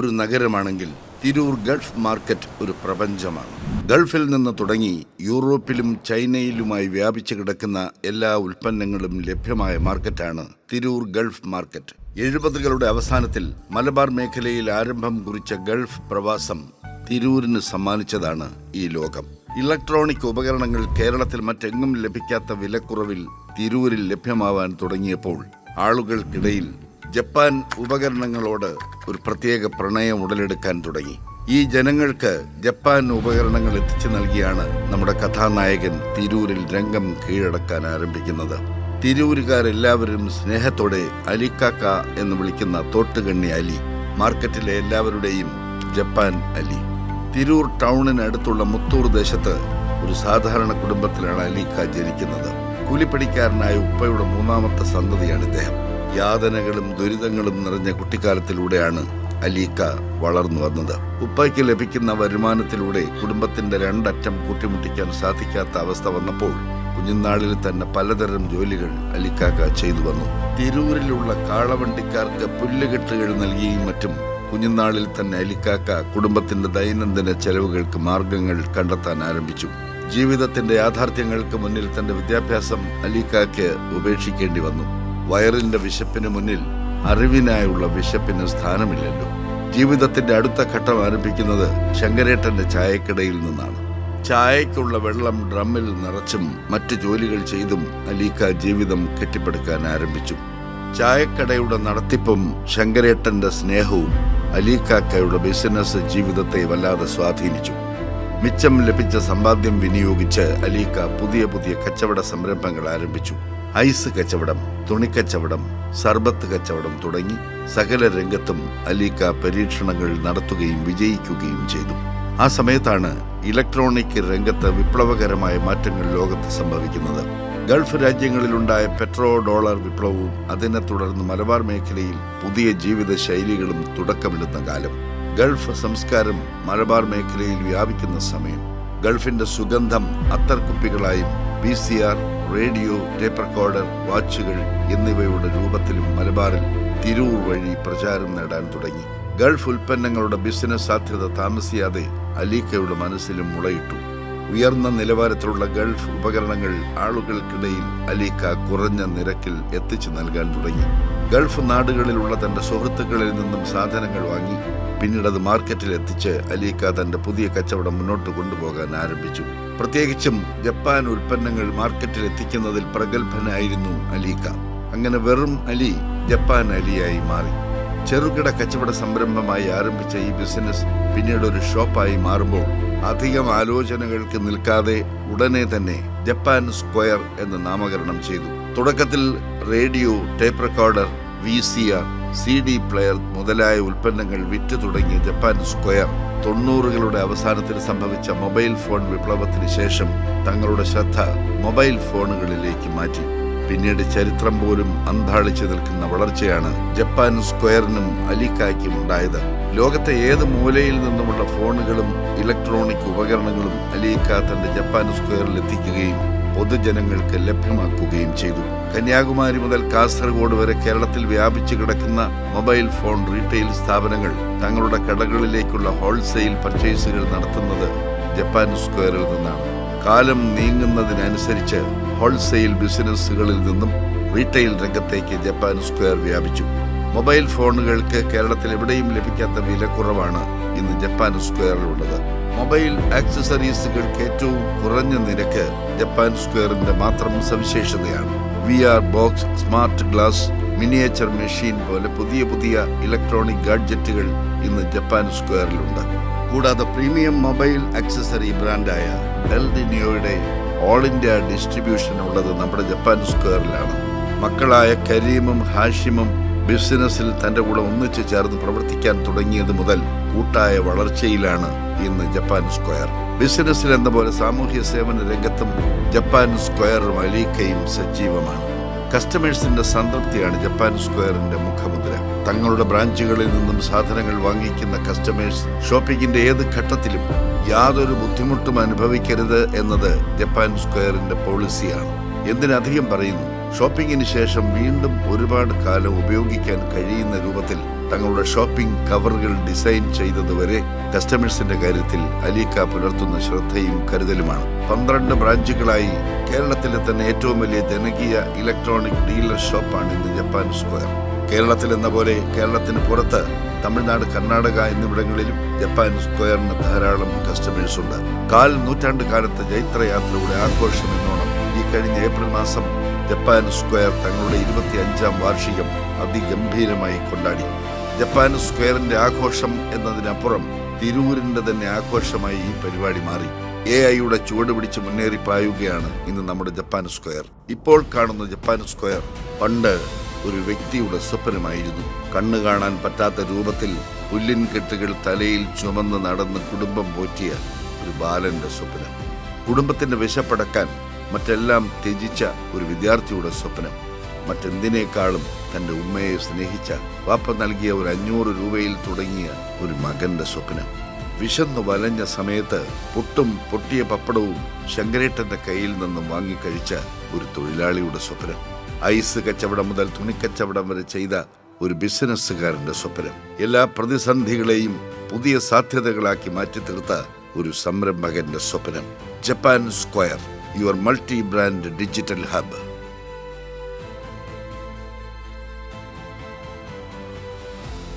ഒരു നഗരമാണെങ്കിൽ Tirur Gulf market ഒരു പ്രപഞ്ചമാണ്. ഗൾഫിൽ നിന്ന് തുടങ്ങി യൂറോപ്പിലും ചൈനയിലുമായി വ്യാപിച്ചു കിടക്കുന്ന എല്ലാ ഉൽപ്പന്നങ്ങളും ലഭ്യമായ മാർക്കറ്റാണ് തിരൂർ ഗൾഫ് മാർക്കറ്റ്. 70കളുടെ അവസാനത്തിൽ മലബാർ മേഖലയിൽ ആരംഭം കുറിച്ച ഗൾഫ് പ്രവാസം തിരൂരിന് സമ്മാനിച്ചതാണ് ഈ ലോകം. ഇലക്ട്രോണിക് ഉപകരണങ്ങൾ കേരളത്തിൽ മറ്റെങ്ങും ലഭിക്കാത്ത വിലക്കുറവിൽ തിരൂരിൽ ലഭ്യമാവാൻ തുടങ്ങിയപ്പോൾ ആളുകൾക്കിടയിൽ ജപ്പാൻ ഉപകരണങ്ങളോട് ഒരു പ്രത്യേക പ്രണയം ഉടലെടുക്കാൻ തുടങ്ങി. ഈ ജനങ്ങൾക്ക് ജപ്പാൻ ഉപകരണങ്ങൾ എത്തിച്ചു നൽകിയാണ് നമ്മുടെ കഥാനായകൻ തിരൂരിൽ രംഗം കീഴടക്കാൻ ആരംഭിക്കുന്നത്. തിരൂരുകാരെല്ലാവരും സ്നേഹത്തോടെ അലിക്കാക്ക എന്ന് വിളിക്കുന്ന തോട്ടുകണ്ണി അലി, മാർക്കറ്റിലെ എല്ലാവരുടെയും ജപ്പാൻ അലി. തിരൂർ ടൗണിനടുത്തുള്ള മുത്തൂർ ദേശത്ത് ഒരു സാധാരണ കുടുംബത്തിലാണ് അലിക്ക ജനിക്കുന്നത്. കൂലിപ്പണിക്കാരനായ ഉപ്പയുടെ 3ാമത്തെ സന്തതിയാണ് ഇദ്ദേഹം. യാതനകളും ദുരിതങ്ങളും നിറഞ്ഞ കുട്ടിക്കാലത്തിലൂടെയാണ് അലീക്ക വളർന്നു വന്നത്. ഉപ്പയ്ക്ക് ലഭിക്കുന്ന വരുമാനത്തിലൂടെ കുടുംബത്തിന്റെ 2 അറ്റം കൂട്ടിമുട്ടിക്കാൻ സാധിക്കാത്ത അവസ്ഥ വന്നപ്പോൾ കുഞ്ഞുനാളിൽ തന്നെ പലതരം ജോലികൾ അലിക്കാക്ക ചെയ്തു വന്നു. തിരൂരിലുള്ള കാളവണ്ടിക്കാർക്ക് പുല്ലുകെട്ടുകൾ നൽകിയും മറ്റും കുഞ്ഞുനാളിൽ തന്നെ അലിക്കാക്ക കുടുംബത്തിന്റെ ദൈനംദിന ചെലവുകൾക്ക് മാർഗങ്ങൾ കണ്ടെത്താൻ ആരംഭിച്ചു. ജീവിതത്തിന്റെ യാഥാർത്ഥ്യങ്ങൾക്ക് മുന്നിൽ തന്റെ വിദ്യാഭ്യാസം അലിക്കാക്ക് ഉപേക്ഷിക്കേണ്ടി വന്നു. വയറിന്റെ വിശപ്പിന് മുന്നിൽ അറിവിനായുള്ള വിശപ്പിന് സ്ഥാനമില്ലല്ലോ. ജീവിതത്തിന്റെ അടുത്ത ഘട്ടം ആരംഭിക്കുന്നത് ശങ്കരേട്ടന്റെ ചായക്കടയിൽ നിന്നാണ്. ചായക്കുള്ള വെള്ളം ഡ്രമ്മിൽ നിറച്ചും മറ്റു ജോലികൾ ചെയ്തും അലീക്ക ജീവിതം കെട്ടിപ്പടുക്കാൻ ആരംഭിച്ചു. ചായക്കടയുടെ നടത്തിപ്പും ശങ്കരേട്ടന്റെ സ്നേഹവും അലീക്കാക്കയുടെ ബിസിനസ് ജീവിതത്തെ വല്ലാതെ സ്വാധീനിച്ചു. മിച്ചം ലഭിച്ച സമ്പാദ്യം വിനിയോഗിച്ച് അലീക്ക പുതിയ പുതിയ കച്ചവട സംരംഭങ്ങൾ ആരംഭിച്ചു. ഐസ് കച്ചവടം, തുണിക്കച്ചവടം, സർബത്ത് കച്ചവടം തുടങ്ങി സകല രംഗത്തും അലീക്ക പരീക്ഷണങ്ങൾ നടത്തുകയും വിജയിക്കുകയും ചെയ്തു. ആ സമയത്താണ് ഇലക്ട്രോണിക് രംഗത്ത് വിപ്ലവകരമായ മാറ്റങ്ങൾ ലോകത്ത് സംഭവിക്കുന്നത്. ഗൾഫ് രാജ്യങ്ങളിലുണ്ടായ പെട്രോ ഡോളർ വിപ്ലവവും അതിനെ തുടർന്ന് മലബാർ മേഖലയിൽ പുതിയ ജീവിത ശൈലികളും തുടക്കമിടുന്ന കാലം. ഗൾഫ് സംസ്കാരം മലബാർ മേഖലയിൽ വ്യാപിക്കുന്ന സമയം. ഗൾഫിന്റെ സുഗന്ധം അത്തർക്കുപ്പികളായും VCR, റേഡിയോ, ടേപ്പ് റെക്കോർഡർ, വാച്ചുകൾ എന്നിവയുടെ രൂപത്തിലും മലബാറിൽ തിരൂർ വഴി പ്രചാരം നേടാൻ തുടങ്ങി. ഗൾഫ് ഉൽപ്പന്നങ്ങളുടെ ബിസിനസ് സാധ്യത താമസിയാതെ അലീക്കയുടെ മനസ്സിലും മുളയിട്ടു. ഉയർന്ന നിലവാരത്തിലുള്ള ഗൾഫ് ഉപകരണങ്ങൾ ആളുകൾക്കിടയിൽ അലീക്ക കുറഞ്ഞ നിരക്കിൽ എത്തിച്ചു നൽകാൻ തുടങ്ങി. ഗൾഫ് നാടുകളിലുള്ള തന്റെ സുഹൃത്തുക്കളിൽ നിന്നും സാധനങ്ങൾ വാങ്ങി പിന്നീട് അത് മാർക്കറ്റിൽ എത്തിച്ച് അലീക്ക തന്റെ പുതിയ കച്ചവടം മുന്നോട്ട് കൊണ്ടുപോകാൻ ആരംഭിച്ചു. പ്രത്യേകിച്ചും ജപ്പാൻ ഉൽപ്പന്നങ്ങൾ മാർക്കറ്റിൽ എത്തിക്കുന്നതിൽ പ്രഗത്ഭനായിരുന്നു അലീക്ക. അങ്ങനെ വെറും അലി ജപ്പാൻ അലിയായി മാറി. ചെറുകിട കച്ചവട സംരംഭമായി ആരംഭിച്ച ഈ ബിസിനസ് പിന്നീട് ഒരു ഷോപ്പായി മാറുമ്പോൾ അധികം ആലോചനകൾക്ക് നിൽക്കാതെ ഉടനെ തന്നെ ജപ്പാൻ സ്ക്വയർ എന്ന് നാമകരണം ചെയ്തു. തുടക്കത്തിൽ radio, tape recorder, VCR, CD player മുതലായ ഉൽപ്പന്നങ്ങൾ വിറ്റു തുടങ്ങിയ ജപ്പാൻ സ്ക്വയർ 90കളുടെ അവസാനത്തിൽ സംഭവിച്ച മൊബൈൽ ഫോൺ വിപ്ലവത്തിന് ശേഷം തങ്ങളുടെ ശ്രദ്ധ മൊബൈൽ ഫോണുകളിലേക്ക് മാറ്റി. പിന്നീട് ചരിത്രം പോലും അന്താളിച്ചു നിൽക്കുന്ന വളർച്ചയാണ് ജപ്പാൻ സ്ക്വയറിനും അലിക്കായ്ക്കും ഉണ്ടായത്. ലോകത്തെ ഏത് മൂലയിൽ നിന്നുമുള്ള ഫോണുകളും ഇലക്ട്രോണിക് ഉപകരണങ്ങളും അലീക്ക തന്റെ ജപ്പാൻ സ്ക്വയറിൽ എത്തിക്കുകയും പൊതുജനങ്ങൾക്ക് ലഭ്യമാക്കുകയും ചെയ്തു. കന്യാകുമാരി മുതൽ കാസർഗോഡ് വരെ കേരളത്തിൽ വ്യാപിച്ചു കിടക്കുന്ന മൊബൈൽ ഫോൺ റീറ്റെയിൽ സ്ഥാപനങ്ങൾ തങ്ങളുടെ കടകളിലേക്കുള്ള ഹോൾസെയിൽ പർച്ചേസുകൾ നടത്തുന്നത് ജപ്പാൻ സ്ക്വയറിൽ നിന്നാണ്. കാലം നീങ്ങുന്നതിനനുസരിച്ച് ഹോൾസെയിൽ ബിസിനസ്സുകളിൽ നിന്നും റീറ്റെയിൽ രംഗത്തേക്ക് ജപ്പാൻ സ്ക്വയർ വ്യാപിച്ചു. മൊബൈൽ ഫോണുകൾക്ക് കേരളത്തിൽ എവിടെയും ലഭിക്കാത്ത വിലക്കുറവാണ് ഇന്ന് ജപ്പാൻ സ്ക്വയറിലുള്ളത്. മൊബൈൽ ആക്സസറീസുകൾക്ക് ഏറ്റവും കുറഞ്ഞ നിരക്ക് ജപ്പാൻ സ്ക്വയറിന്റെ മാത്രം സവിശേഷതയാണ്. VR box, smart glass, miniature machine പോലെ പുതിയ പുതിയ ഇലക്ട്രോണിക് ഗാഡ്ജറ്റുകൾ ഇന്ന് ജപ്പാൻ സ്ക്വയറിലുണ്ട്. കൂടാതെ പ്രീമിയം മൊബൈൽ ആക്സസറി ബ്രാൻഡായ ഡെൽഡിനിയോയുടെ ഓൾ ഇന്ത്യ ഡിസ്ട്രിബ്യൂഷൻ ഉള്ളത് നമ്മുടെ ജപ്പാൻ സ്ക്വയറിലാണ്. മക്കളായ കരീമും ഹാഷിമും ബിസിനസ്സിൽ തന്റെ കൂടെ ഒന്നിച്ചു ചേർന്ന് പ്രവർത്തിക്കാൻ തുടങ്ങിയത് മുതൽ കൂട്ടായ വളർച്ചയിലാണ് ഇന്ന് ജപ്പാൻ സ്ക്വയർ. ബിസിനസ്സിൽ എന്ന പോലെ സാമൂഹ്യ സേവന രംഗത്തും ജപ്പാൻ സ്ക്വയറും അലീക്കയും സജീവമാണ്. കസ്റ്റമേഴ്സിന്റെ സംതൃപ്തിയാണ് ജപ്പാൻ സ്ക്വയറിന്റെ മുഖമുദ്ര. തങ്ങളുടെ ബ്രാഞ്ചുകളിൽ നിന്നും സാധനങ്ങൾ വാങ്ങിക്കുന്ന കസ്റ്റമേഴ്സ് ഷോപ്പിംഗിന്റെ ഏത് ഘട്ടത്തിലും യാതൊരു ബുദ്ധിമുട്ടും അനുഭവിക്കരുത് എന്നത് ജപ്പാൻ സ്ക്വയറിന്റെ പോളിസിയാണ്. എന്തിനധികം പറയുന്നു, ഷോപ്പിംഗിന് ശേഷം വീണ്ടും ഒരുപാട് കാലം ഉപയോഗിക്കാൻ കഴിയുന്ന രൂപത്തിൽ തങ്ങളുടെ ഷോപ്പിംഗ് കവറുകൾ ഡിസൈൻ ചെയ്തതുവരെ കസ്റ്റമേഴ്സിന്റെ കാര്യത്തിൽ അലീക്ക പുലർത്തുന്ന ശ്രദ്ധയും കരുതലുമാണ്. 12 ബ്രാഞ്ചുകളായി കേരളത്തിലെ തന്നെ ഏറ്റവും വലിയ ജനകീയ ഇലക്ട്രോണിക് ഡീലർ ഷോപ്പാണ് ഇന്ന് ജപ്പാൻ സ്ക്വയർ. കേരളത്തിൽ എന്ന പോലെ കേരളത്തിന് പുറത്ത് തമിഴ്നാട്, കർണാടക എന്നിവിടങ്ങളിലും ജപ്പാൻ സ്ക്വയറിന് ധാരാളം കസ്റ്റമേഴ്സ് ഉണ്ട്. 4 നൂറ്റാണ്ട് കാലത്തെ ജൈത്രയാത്രയുടെ ആഘോഷം എന്നോണം ഈ കഴിഞ്ഞ ഏപ്രിൽ മാസം ജപ്പാൻ സ്ക്വയർ തങ്ങളുടെ 25ാം വാർഷികം അതിഗംഭീരമായി കൊണ്ടാടി. ജപ്പാൻ സ്ക്വയറിന്റെ ആഘോഷം എന്നതിനപ്പുറം തിരൂരിന്റെ തന്നെ ആഘോഷമായി ഈ പരിപാടി മാറി. AI ചുവട് പിടിച്ച് മുന്നേറിപ്പായുകയാണ് ഇന്ന് നമ്മുടെ ജപ്പാൻ സ്ക്വയർ. ഇപ്പോൾ കാണുന്ന ജപ്പാൻ സ്ക്വയർ പണ്ട് ഒരു വ്യക്തിയുടെ സ്വപ്നമായിരുന്നു. കണ്ണു കാണാൻ പറ്റാത്ത രൂപത്തിൽ പുല്ലിൻ കെട്ടുകൾ തലയിൽ ചുമന്ന് നടന്ന് കുടുംബം പോറ്റിയ ഒരു ബാലന്റെ സ്വപ്നം. കുടുംബത്തിന്റെ വിശപ്പടക്കാൻ മറ്റെല്ലാം ത്യജിച്ച ഒരു വിദ്യാർത്ഥിയുടെ സ്വപ്നം. മറ്റെന്തിനേക്കാളും തന്റെ ഉമ്മയെ സ്നേഹിച്ച വാപ്പ നൽകിയ ഒരു 500 രൂപയിൽ തുടങ്ങിയ ഒരു മകന്റെ സ്വപ്നം. വിശന്നു വലഞ്ഞ സമയത്ത് പുട്ടും പൊട്ടിയ പപ്പടവും ശങ്കരേട്ടന്റെ കയ്യിൽ നിന്നും വാങ്ങിക്കഴിച്ച ഒരു തൊഴിലാളിയുടെ സ്വപ്നം. ഐസ് കച്ചവടം മുതൽ തുണിക്കച്ചവടം വരെ ചെയ്ത ഒരു ബിസിനസ്സുകാരന്റെ സ്വപ്നം. എല്ലാ പ്രതിസന്ധികളെയും പുതിയ സാധ്യതകളാക്കി മാറ്റിത്തീർത്ത ഒരു സംരംഭകന്റെ സ്വപ്നം. Japan square, your multi brand digital hub.